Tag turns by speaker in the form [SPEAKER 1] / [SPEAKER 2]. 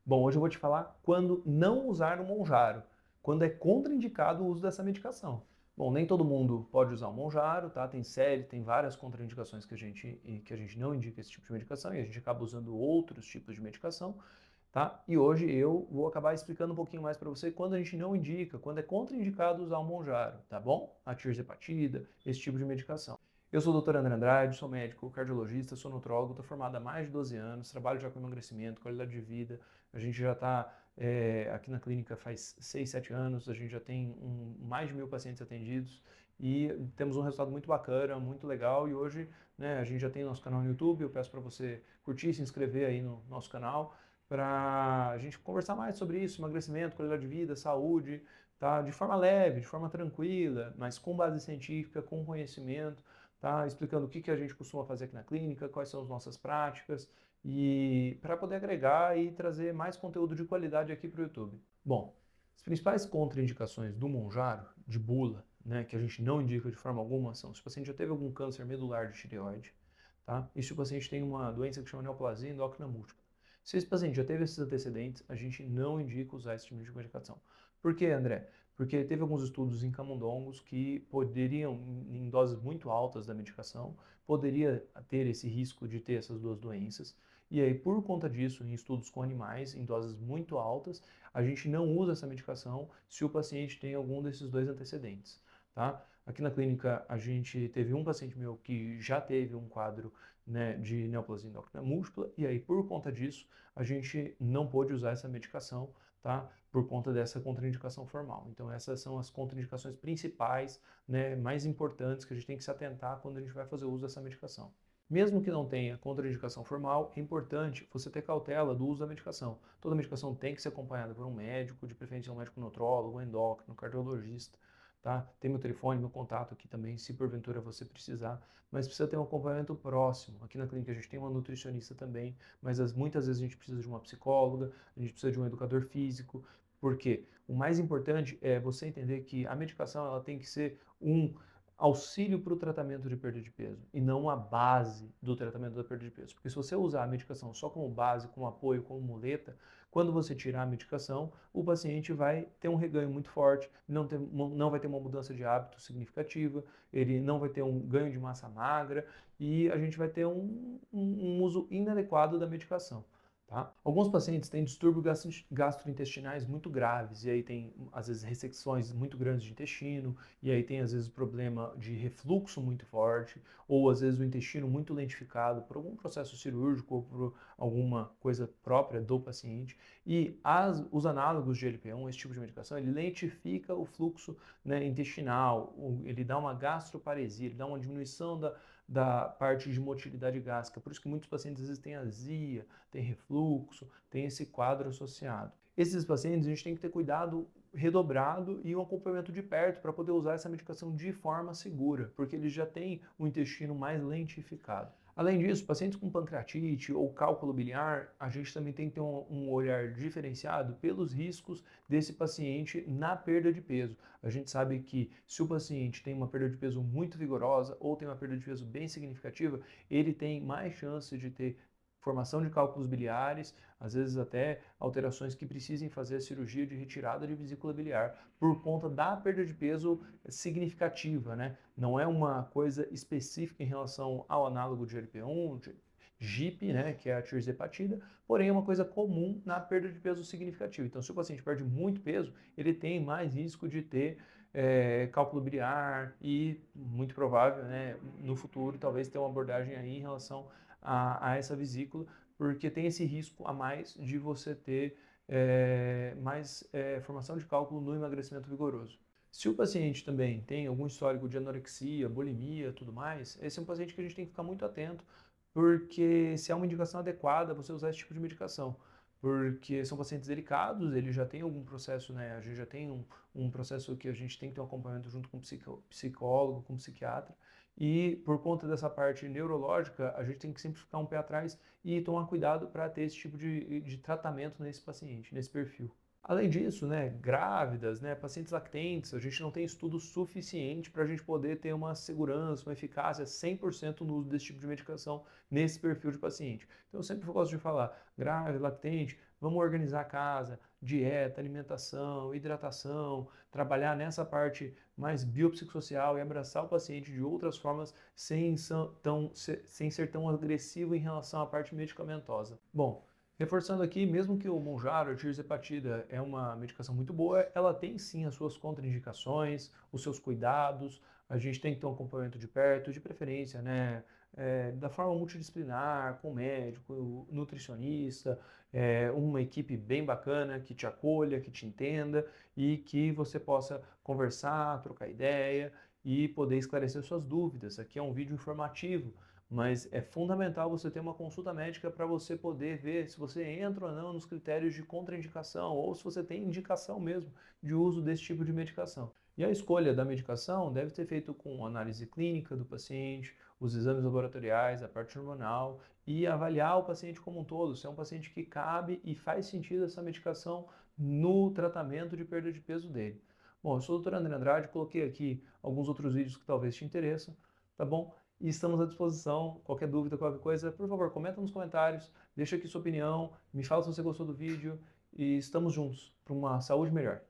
[SPEAKER 1] Bom, hoje eu vou te falar quando não usar o Monjaro, quando é contraindicado o uso dessa medicação. Bom, nem todo mundo pode usar o Monjaro, tá? Tem várias contraindicações que a gente não indica esse tipo de medicação e a gente acaba usando outros tipos de medicação, tá? E hoje eu vou acabar explicando um pouquinho mais para você quando a gente não indica, quando é contraindicado usar o Monjaro, tá bom? A tirzepatida, esse tipo de medicação. Eu sou o Dr. André Andrade, sou médico, cardiologista, sou nutrólogo, estou formado há mais de 12 anos, trabalho já com emagrecimento, qualidade de vida. A gente já está aqui na clínica faz 6, 7 anos, a gente já tem mais de 1.000 pacientes atendidos e temos um resultado muito bacana, muito legal. E hoje, né, a gente já tem nosso canal no YouTube, eu peço para você curtir, se inscrever aí no nosso canal para a gente conversar mais sobre isso, emagrecimento, qualidade de vida, saúde, tá? De forma leve, de forma tranquila, mas com base científica, com conhecimento, tá? Explicando o que a gente costuma fazer aqui na clínica, quais são as nossas práticas e para poder agregar e trazer mais conteúdo de qualidade aqui para o YouTube. Bom, as principais contraindicações do Monjaro, de bula, né, que a gente não indica de forma alguma, são se o paciente já teve algum câncer medular de tireoide, tá? E se o paciente tem uma doença que chama neoplasia endócrina múltipla. Se esse paciente já teve esses antecedentes, a gente não indica usar esse tipo de medicação. Por quê, André? Porque teve alguns estudos em camundongos que poderiam, em doses muito altas da medicação, poderia ter esse risco de ter essas duas doenças. E aí, por conta disso, em estudos com animais, em doses muito altas, a gente não usa essa medicação se o paciente tem algum desses dois antecedentes, tá? Aqui na clínica, a gente teve um paciente meu que já teve um quadro, né, de neoplasia endócrina múltipla, e aí, por conta disso, a gente não pôde usar essa medicação, tá? Por conta dessa contraindicação formal. Então, essas são as contraindicações principais, né, mais importantes que a gente tem que se atentar quando a gente vai fazer uso dessa medicação. Mesmo que não tenha contraindicação formal, é importante você ter cautela do uso da medicação. Toda medicação tem que ser acompanhada por um médico, de preferência um médico nutrólogo, endócrino, cardiologista, tá? Tem meu telefone, meu contato aqui também, se porventura você precisar, mas precisa ter um acompanhamento próximo. Aqui na clínica a gente tem uma nutricionista também, mas muitas vezes a gente precisa de uma psicóloga, a gente precisa de um educador físico, porque o mais importante é você entender que a medicação ela tem que ser um auxílio para o tratamento de perda de peso e não a base do tratamento da perda de peso. Porque se você usar a medicação só como base, como apoio, como muleta, quando você tirar a medicação, o paciente vai ter um reganho muito forte, não vai ter uma mudança de hábito significativa, ele não vai ter um ganho de massa magra e a gente vai ter um uso inadequado da medicação. Tá? Alguns pacientes têm distúrbios gastrointestinais muito graves, e aí tem, às vezes, ressecções muito grandes de intestino, e aí tem, às vezes, problema de refluxo muito forte, ou, às vezes, o intestino muito lentificado por algum processo cirúrgico ou por alguma coisa própria do paciente. E os análogos de GLP-1, esse tipo de medicação, ele lentifica o fluxo, né, intestinal, ele dá uma gastroparesia, ele dá uma diminuição da parte de motilidade gástrica. Por isso que muitos pacientes, às vezes, têm azia, tem refluxo, tem esse quadro associado. Esses pacientes a gente tem que ter cuidado redobrado e um acompanhamento de perto para poder usar essa medicação de forma segura, porque eles já têm o intestino mais lentificado. Além disso, pacientes com pancreatite ou cálculo biliar, a gente também tem que ter um olhar diferenciado pelos riscos desse paciente na perda de peso. A gente sabe que se o paciente tem uma perda de peso muito vigorosa ou tem uma perda de peso bem significativa, ele tem mais chance de ter formação de cálculos biliares, às vezes até alterações que precisem fazer a cirurgia de retirada de vesícula biliar por conta da perda de peso significativa, né? Não é uma coisa específica em relação ao análogo de GLP-1, GIP, né, que é a tirzepatida, porém é uma coisa comum na perda de peso significativa. Então, se o paciente perde muito peso, ele tem mais risco de ter cálculo biliar e, muito provável, né, no futuro, talvez ter uma abordagem aí em relação a essa vesícula, porque tem esse risco a mais de você ter mais formação de cálculo no emagrecimento vigoroso. Se o paciente também tem algum histórico de anorexia, bulimia, tudo mais, esse é um paciente que a gente tem que ficar muito atento, porque se é uma indicação adequada você usar esse tipo de medicação, porque são pacientes delicados, ele já tem algum processo, né? A gente já tem um processo que a gente tem que ter um acompanhamento junto com psicólogo, com psiquiatra, e por conta dessa parte neurológica, a gente tem que sempre ficar um pé atrás e tomar cuidado para ter esse tipo de tratamento nesse paciente, nesse perfil. Além disso, né, grávidas, né, pacientes lactentes, a gente não tem estudo suficiente para a gente poder ter uma segurança, uma eficácia 100% no uso desse tipo de medicação nesse perfil de paciente. Então, eu sempre gosto de falar, grávida, lactente, vamos organizar a casa, dieta, alimentação, hidratação, trabalhar nessa parte mais biopsicossocial e abraçar o paciente de outras formas sem ser tão agressivo em relação à parte medicamentosa. Bom, reforçando aqui, mesmo que o Mounjaro, a tirzepatida, é uma medicação muito boa, ela tem sim as suas contraindicações, os seus cuidados, a gente tem que ter um acompanhamento de perto, de preferência, né, da forma multidisciplinar, com médico, nutricionista, uma equipe bem bacana que te acolha, que te entenda e que você possa conversar, trocar ideia e poder esclarecer suas dúvidas. Aqui é um vídeo informativo, mas é fundamental você ter uma consulta médica para você poder ver se você entra ou não nos critérios de contraindicação ou se você tem indicação mesmo de uso desse tipo de medicação. E a escolha da medicação deve ser feita com análise clínica do paciente, os exames laboratoriais, a parte hormonal e avaliar o paciente como um todo, se é um paciente que cabe e faz sentido essa medicação no tratamento de perda de peso dele. Bom, eu sou o Dr. André Andrade, coloquei aqui alguns outros vídeos que talvez te interessem, tá bom? E estamos à disposição. Qualquer dúvida, qualquer coisa, por favor, comenta nos comentários, deixa aqui sua opinião, me fala se você gostou do vídeo e estamos juntos para uma saúde melhor.